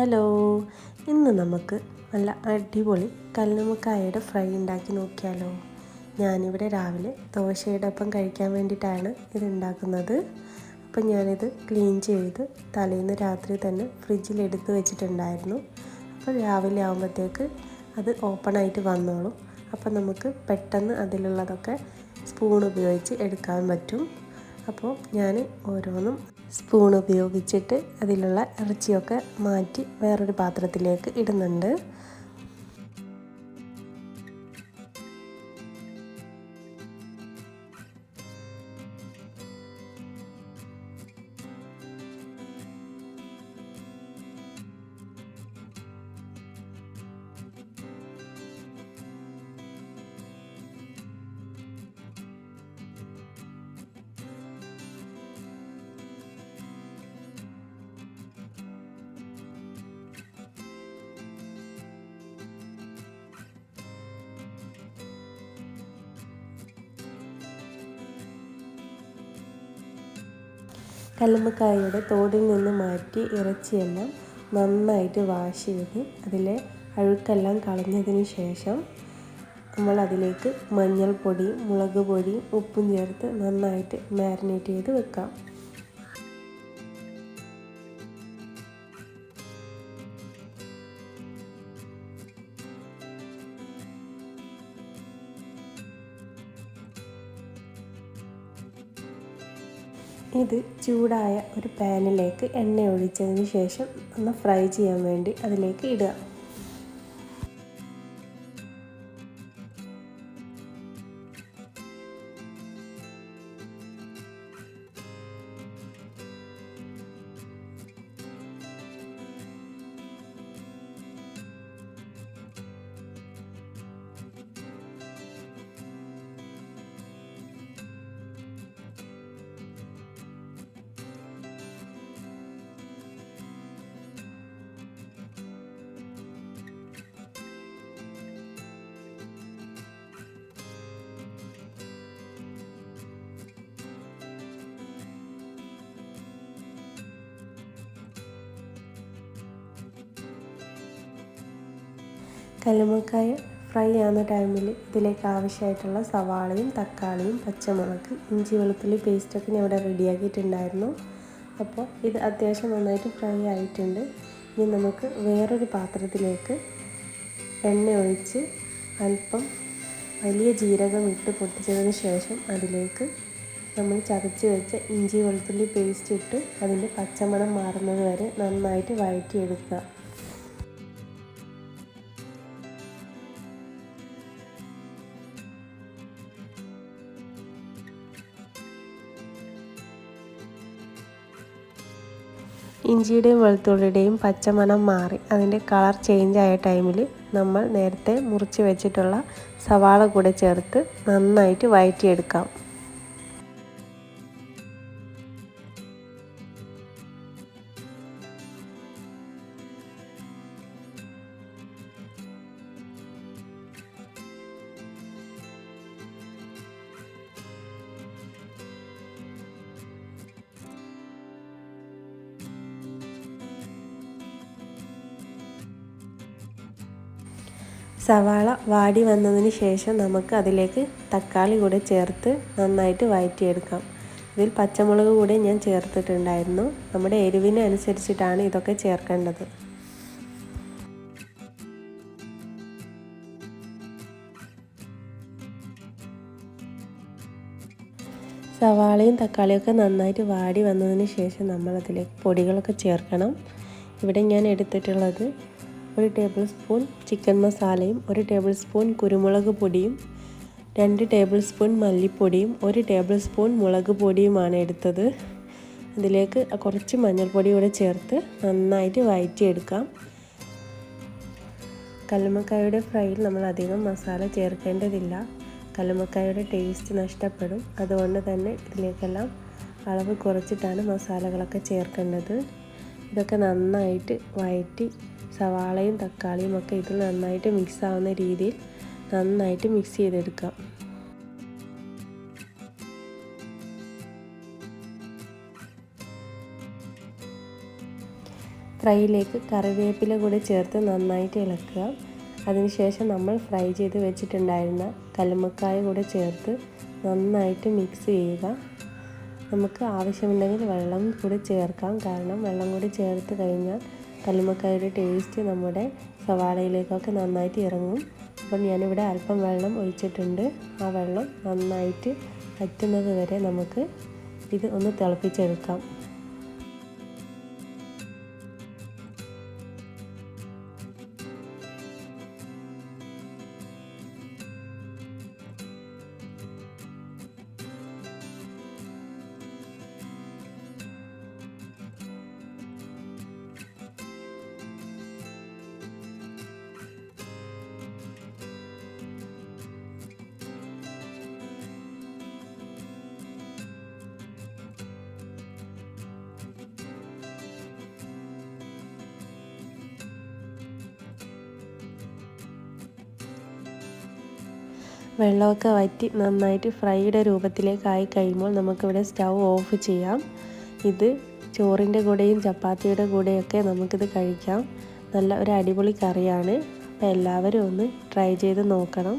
Hello, ഇന്ന് നമുക്ക് നല്ല അടിപൊളി കല്ലുമ്മക്കായയുടെ ഫ്രൈ ഉണ്ടാക്കി നോക്കിയാലോ. ഞാനിവിടെ രാവിലെ ദോശയുടെ ഒപ്പം കഴിക്കാൻ വേണ്ടിയിട്ടാണ് ഇത് ഉണ്ടാക്കുന്നത്. അപ്പം ഞാനിത് ക്ലീൻ ചെയ്ത് തലേന്ന് രാത്രി തന്നെ ഫ്രിഡ്ജിൽ എടുത്ത് വെച്ചിട്ടുണ്ടായിരുന്നു. അപ്പോൾ രാവിലെ ആകുമ്പോഴത്തേക്ക് അത് ഓപ്പണായിട്ട് വന്നോളും. അപ്പം നമുക്ക് പെട്ടെന്ന് അതിലുള്ളതൊക്കെ സ്പൂൺ ഉപയോഗിച്ച് എടുക്കാൻ പറ്റും. അപ്പോൾ ഞാൻ ഓരോന്നും സ്പൂൺ ഉപയോഗിച്ചിട്ട് അതിലുള്ള ഇറച്ചിയൊക്കെ മാറ്റി വേറൊരു പാത്രത്തിലേക്ക് ഇടുന്നുണ്ട്. കല്ലുമ്മക്കായയുടെ തോടിൽ നിന്ന് മാറ്റി ഇറച്ചിയെല്ലാം നന്നായിട്ട് വാഷ് ചെയ്ത് അതിലെ അഴുക്കെല്ലാം കളഞ്ഞതിന് ശേഷം നമ്മൾ അതിലേക്ക് മഞ്ഞൾപ്പൊടിയും മുളക് പൊടിയും ഉപ്പും ചേർത്ത് നന്നായിട്ട് മാരിനേറ്റ് ചെയ്ത് വെക്കാം. ഇത് ചൂടായ ഒരു പാനിലേക്ക് എണ്ണ ഒഴിച്ചതിന് ശേഷം ഒന്ന് ഫ്രൈ ചെയ്യാൻ വേണ്ടി അതിലേക്ക് ഇടുക. കല്ലുമ്മക്കായ ഫ്രൈ ആവുന്ന ടൈമിൽ ഇതിലേക്ക് ആവശ്യമായിട്ടുള്ള സവാളയും തക്കാളിയും പച്ചമുളക് ഇഞ്ചി വെളുത്തുള്ളി പേസ്റ്റൊക്കെ ഞാൻ ഇവിടെ റെഡിയാക്കിയിട്ടുണ്ടായിരുന്നു. അപ്പോൾ ഇത് അത്യാവശ്യം നന്നായിട്ട് ഫ്രൈ ആയിട്ടുണ്ട്. ഇനി നമുക്ക് വേറൊരു പാത്രത്തിലേക്ക് എണ്ണ ഒഴിച്ച് അല്പം വലിയ ജീരകം ഇട്ട് പൊട്ടിച്ചതിന് ശേഷം അതിലേക്ക് നമ്മൾ ചതച്ച് വെച്ച ഇഞ്ചി വെളുത്തുള്ളി പേസ്റ്റ് ഇട്ട് അതിൻ്റെ പച്ചമണം മാറുന്നത് വരെ നന്നായിട്ട് വഴറ്റിയെടുക്കുക. ഇഞ്ചിയുടെയും വെളുത്തുള്ളിയുടെയും പച്ചമണം മാറി അതിൻ്റെ കളർ ചേഞ്ച് ആയ ടൈമിൽ നമ്മൾ നേരത്തെ മുറിച്ച് വെച്ചിട്ടുള്ള സവാള കൂടെ ചേർത്ത് നന്നായിട്ട് വഴറ്റിയെടുക്കാം. സവാള വാടി വന്നതിന് ശേഷം നമുക്ക് അതിലേക്ക് തക്കാളി കൂടെ ചേർത്ത് നന്നായിട്ട് വഴറ്റിയെടുക്കാം. ഇതിൽ പച്ചമുളക് കൂടെ ഞാൻ ചേർത്തിട്ടുണ്ടായിരുന്നു. നമ്മുടെ എരിവിന് അനുസരിച്ചിട്ടാണ് ഇതൊക്കെ ചേർക്കേണ്ടത്. സവാളയും തക്കാളിയൊക്കെ നന്നായിട്ട് വാടി വന്നതിന് ശേഷം നമ്മൾ അതിലേക്ക് പൊടികളൊക്കെ ചേർക്കണം. ഇവിടെ ഞാൻ എടുത്തിട്ടുള്ളത് 1 ടേബിൾ സ്പൂൺ ചിക്കൻ മസാലയും 1 ടേബിൾ സ്പൂൺ കുരുമുളക് പൊടിയും 2 ടേബിൾ സ്പൂൺ മല്ലിപ്പൊടിയും 1 ടേബിൾ സ്പൂൺ മുളക് പൊടിയുമാണ് എടുത്തത്. ഇതിലേക്ക് കുറച്ച് മഞ്ഞൾപ്പൊടി കൂടെ ചേർത്ത് നന്നായിട്ട് വഴറ്റിയെടുക്കാം. കല്ലുമ്മക്കായയുടെ ഫ്രൈയിൽ നമ്മൾ അധികം മസാല ചേർക്കേണ്ടതില്ല. കല്ലുമ്മക്കായയുടെ ടേസ്റ്റ് നഷ്ടപ്പെടും. അതുകൊണ്ട് തന്നെ ഇതിലേക്കെല്ലാം അളവ് കുറച്ചിട്ടാണ് മസാലകളൊക്കെ ചേർക്കേണ്ടത്. ഇതൊക്കെ നന്നായിട്ട് വഴറ്റി സവാളയും തക്കാളിയും ഒക്കെ ഇതിൽ നന്നായിട്ട് മിക്സ് ആവുന്ന രീതിയിൽ നന്നായിട്ട് മിക്സ് ചെയ്തെടുക്കാം. ഫ്രൈയിലേക്ക് കറിവേപ്പില കൂടി ചേർത്ത് നന്നായിട്ട് ഇളക്കുക. അതിനുശേഷം നമ്മൾ ഫ്രൈ ചെയ്ത് വെച്ചിട്ടുണ്ടായിരുന്ന കല്ലുമ്മക്കായ കൂടെ ചേർത്ത് നന്നായിട്ട് മിക്സ് ചെയ്യുക. നമുക്ക് ആവശ്യമുണ്ടെങ്കിൽ വെള്ളം കൂടി ചേർക്കാം, കാരണം വെള്ളം കൂടി ചേർത്ത് കഴിഞ്ഞാൽ കല്ലുമ്മക്കായയുടെ ടേസ്റ്റ് നമ്മുടെ സവാളയിലേക്കൊക്കെ നന്നായിട്ട് ഇറങ്ങും. അപ്പോൾ ഞാനിവിടെ അല്പം വെള്ളം ഒഴിച്ചിട്ടുണ്ട്. ആ വെള്ളം നന്നായിട്ട് വറ്റുന്നത് വരെ നമുക്ക് ഇത് ഒന്ന് തിളപ്പിച്ചെടുക്കാം. വെള്ളമൊക്കെ വറ്റി നന്നായിട്ട് ഫ്രൈയുടെ രൂപത്തിലേക്കായി കഴിയുമ്പോൾ നമുക്കിവിടെ സ്റ്റൗ ഓഫ് ചെയ്യാം. ഇത് ചോറിൻ്റെ കൂടെയും ചപ്പാത്തിയുടെ കൂടെയൊക്കെ നമുക്കിത് കഴിക്കാം. നല്ല ഒരു അടിപൊളി കറിയാണ്. അപ്പോൾ എല്ലാവരും ഒന്ന് ട്രൈ ചെയ്ത് നോക്കണം.